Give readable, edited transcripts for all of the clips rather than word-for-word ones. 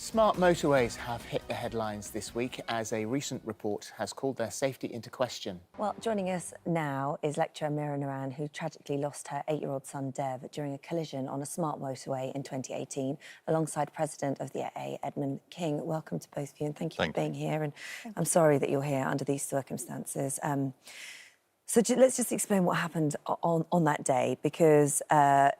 Smart motorways have hit the headlines this week as a recent report has called their safety into question. Well, joining us now is lecturer Meera Naran, who tragically lost her 8-year-old son Dev during a collision on a smart motorway in 2018, alongside President of the AA, Edmund King. Welcome to both of you, and thank you for being here. And I'm sorry that you're here under these circumstances. Let's just explain what happened on that day, because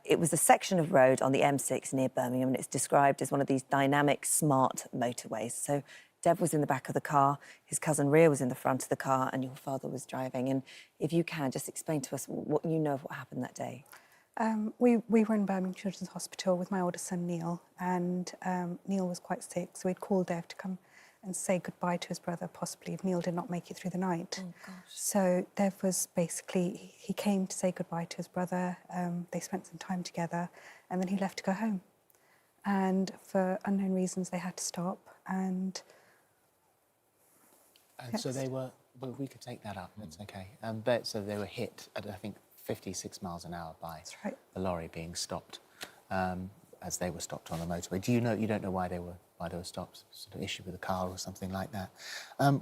it was a section of road on the M6 near Birmingham, and it's described as one of these dynamic smart motorways. So Dev was in the back of the car, his cousin Ria was in the front of the car, and your father was driving. And if you can, just explain to us what you know of what happened that day. We were in Birmingham Children's Hospital with my older son Neil, and Neil was quite sick, so we'd called Dev to come and say goodbye to his brother, possibly, if Neil did not make it through the night. Oh, gosh. So Dev was basically, he came to say goodbye to his brother, they spent some time together, and then he left to go home. And for unknown reasons, they had to stop, and yes. So they were, well, we could take that up, that's okay. So they were hit at, I think, 56 miles an hour by the lorry being stopped as they were stopped on the motorway. Do you know, you don't know why they were stopped? Sort of issue with the car or something like that.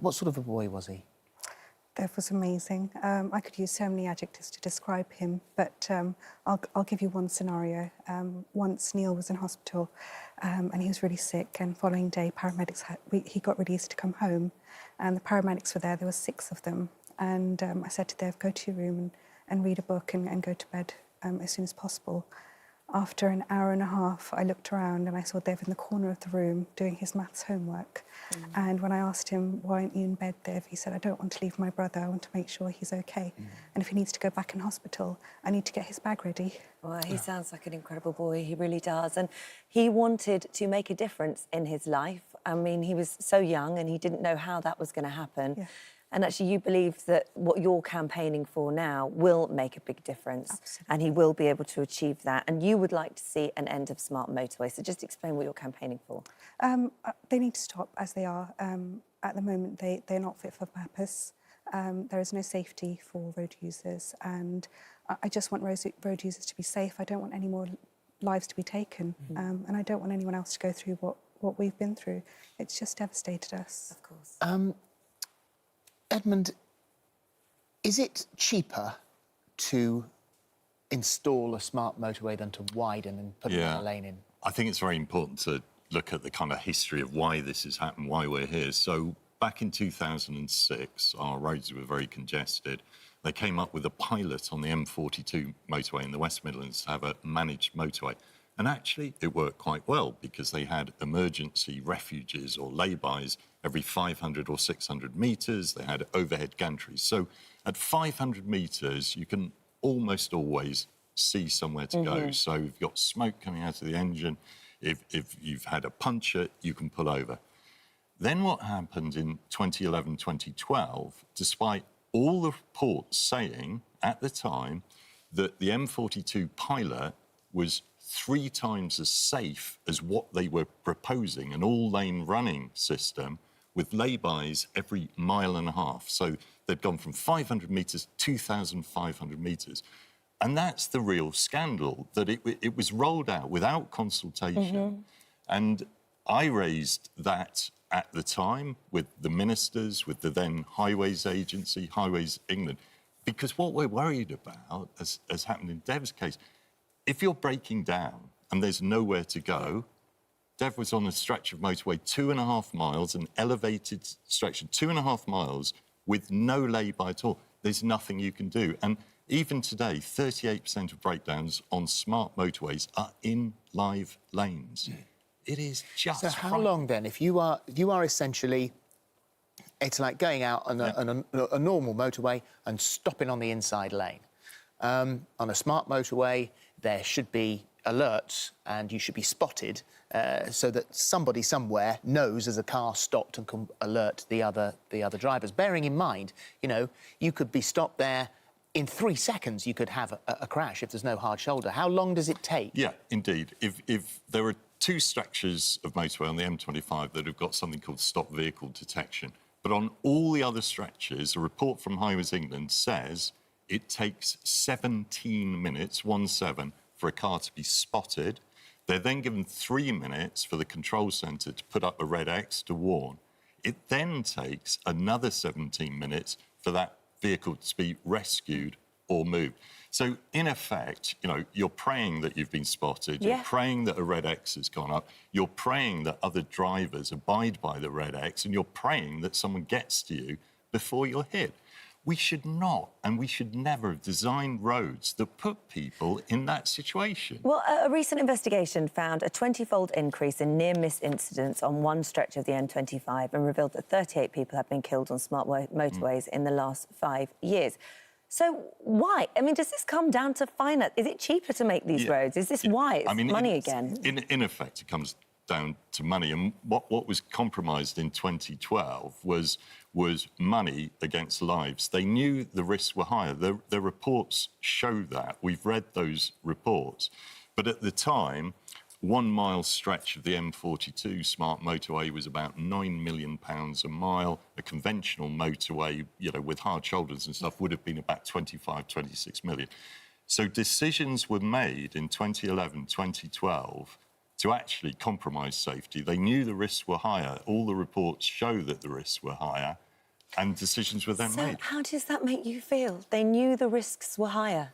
What sort of a boy was he? Dev was amazing. I could use so many adjectives to describe him, but I'll give you one scenario. Once Neil was in hospital and he was really sick, and following day paramedics he got released to come home, and the paramedics were there. There were 6 of them, and I said to Dev, go to your room and read a book and go to bed as soon as possible. After an hour and a half, I looked around and I saw Dev in the corner of the room doing his maths homework. And when I asked him, why aren't you in bed, Dev? He said, I don't want to leave my brother. I want to make sure he's okay. And if he needs to go back in hospital, I need to get his bag ready. Well, he sounds like an incredible boy. He really does. And he wanted to make a difference in his life. I mean, he was so young and he didn't know how that was going to happen. Yeah. And actually, you believe that what you're campaigning for now will make a big difference. Absolutely. And he will be able to achieve that. And you would like to see an end of smart motorways. So just explain what you're campaigning for. They need to stop as they are. At the moment, they're not fit for purpose. There is no safety for road users. And I just want road users to be safe. I don't want any more lives to be taken. And I don't want anyone else to go through what we've been through. It's just devastated us. Of course. Edmund, is it cheaper to install a smart motorway than to widen and put another lane in? I think it's very important to look at the kind of history of why this has happened, why we're here. So back in 2006, our roads were very congested. They came up with a pilot on the M42 motorway in the West Midlands to have a managed motorway. And actually, it worked quite well because they had emergency refuges or laybys every 500 or 600 metres. They had overhead gantries. So at 500 metres, you can almost always see somewhere to go. So if you've got smoke coming out of the engine, if you've had a puncture, you can pull over. Then what happened in 2011, 2012, despite all the reports saying at the time that the M42 pilot was 3 times as safe as what they were proposing, an all-lane running system with laybys every mile and a half. So they've gone from 500 metres, 2,500 metres. And that's the real scandal, that it was rolled out without consultation. And I raised that at the time with the ministers, with the then Highways Agency, Highways England, because what we're worried about, as happened in Dev's case, if you're breaking down and there's nowhere to go, Dev was on a stretch of motorway 2.5 miles, an elevated stretch of 2.5 miles with no lay-by at all. There's nothing you can do. And even today, 38% of breakdowns on smart motorways are in live lanes. It is just... So how long then, if you are essentially, it's like going out on a normal motorway and stopping on the inside lane. On a smart motorway, there should be alerts and you should be spotted so that somebody somewhere knows as a car stopped and can alert the other drivers. Bearing in mind, you know, you could be stopped there in 3 seconds. You could have a crash if there's no hard shoulder. How long does it take? Yeah, indeed. If there are 2 stretches of motorway on the M25 that have got something called stop vehicle detection, but on all the other stretches, a report from Highways England says it takes 17 minutes, 17, for a car to be spotted. They're then given 3 minutes for the control centre to put up a red X to warn. It then takes another 17 minutes for that vehicle to be rescued or moved. So, in effect, you know, you're praying that you've been spotted, you're praying that a red X has gone up, you're praying that other drivers abide by the red X, and you're praying that someone gets to you before you're hit. We should not, and we should never have designed roads that put people in that situation. Well, a recent investigation found a 20-fold increase in near-miss incidents on one stretch of the M25 and revealed that 38 people have been killed on smart motorways in the last 5 years. So why? I mean, does this come down to finance? Is it cheaper to make these roads? Is this why it's money again? In effect, it comes down to money. And what was compromised in 2012 was money against lives. They knew the risks were higher. The reports show that. We've read those reports. But at the time, 1 mile stretch of the M42 smart motorway was about £9 million a mile. A conventional motorway, you know, with hard shoulders and stuff, would have been about 25, 26 million. So decisions were made in 2011, 2012 to actually compromise safety. They knew the risks were higher. All the reports show that the risks were higher, and decisions were then made. So how does that make you feel? They knew the risks were higher.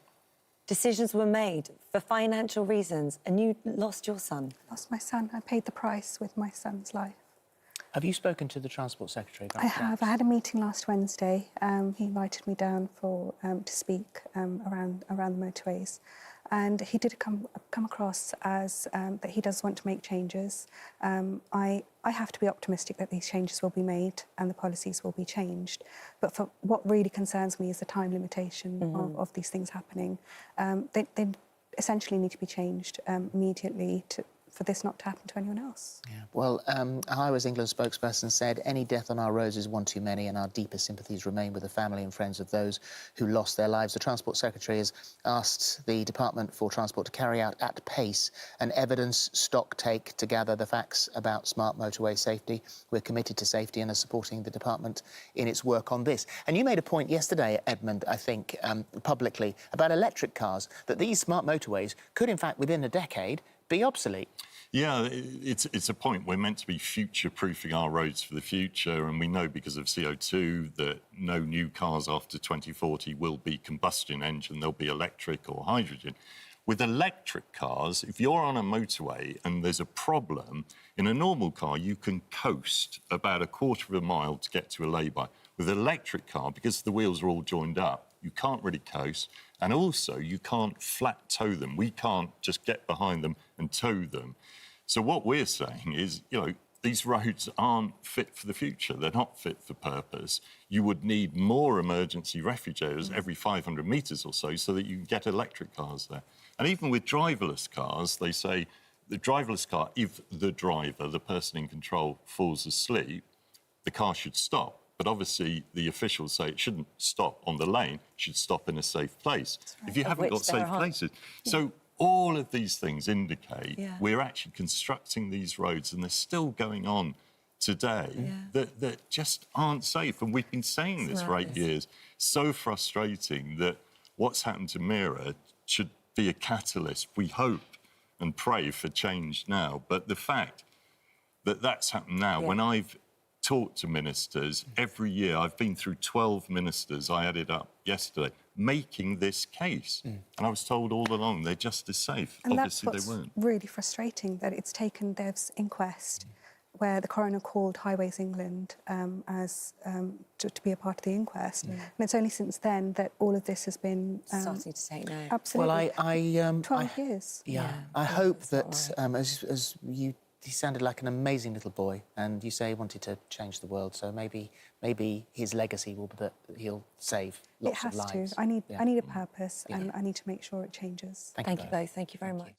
Decisions were made for financial reasons, and you lost your son. Lost my son. I paid the price with my son's life. Have you spoken to the Transport Secretary about I have. I had a meeting last Wednesday. He invited me down to speak around the motorways. And he did come across as that he does want to make changes. I have to be optimistic that these changes will be made and the policies will be changed. But for what really concerns me is the time limitation of these things happening. They essentially need to be changed immediately for this not to happen to anyone else. Yeah. Well, a Highways England spokesperson said, any death on our roads is one too many, and our deepest sympathies remain with the family and friends of those who lost their lives. The Transport Secretary has asked the Department for Transport to carry out at pace an evidence stock take to gather the facts about smart motorway safety. We're committed to safety and are supporting the department in its work on this. And you made a point yesterday, Edmund, I think, publicly, about electric cars, that these smart motorways could, in fact, within a decade, be obsolete. Yeah, it's a point. We're meant to be future-proofing our roads for the future, and we know because of CO2 that no new cars after 2040 will be combustion engine, they'll be electric or hydrogen. With electric cars, if you're on a motorway and there's a problem, in a normal car you can coast about a quarter of a mile to get to a lay-by. With an electric car, because the wheels are all joined up, you can't really coast, and also you can't flat tow them. We can't just get behind them and tow them. So what we're saying is, you know, these roads aren't fit for the future. They're not fit for purpose. You would need more emergency refuge areas every 500 metres or so that you can get electric cars there. And even with driverless cars, they say the driverless car, if the driver, the person in control, falls asleep, the car should stop. But obviously, the officials say it shouldn't stop on the lane, it should stop in a safe place. Right. If you haven't got safe places. Yeah. So all of these things indicate we're actually constructing these roads, and they're still going on today that just aren't safe. And we've been saying this for 8 years. So frustrating that what's happened to Meera should be a catalyst, we hope, and pray for change now. But the fact that that's happened now, when I've talked to ministers every year, I've been through 12 ministers, I added up yesterday, making this case. And I was told all along they're just as safe. And obviously that's they weren't. Really frustrating that it's taken this inquest where the coroner called Highways England to be a part of the inquest. And it's only since then that all of this has been... starting to take note. Absolutely. Well, 12 years. Yeah. I hope that, as he sounded like an amazing little boy, and you say he wanted to change the world, so maybe his legacy will be that he'll save lots of lives. It has to. I need a purpose, and I need to make sure it changes. Thank you both. Thank you very much.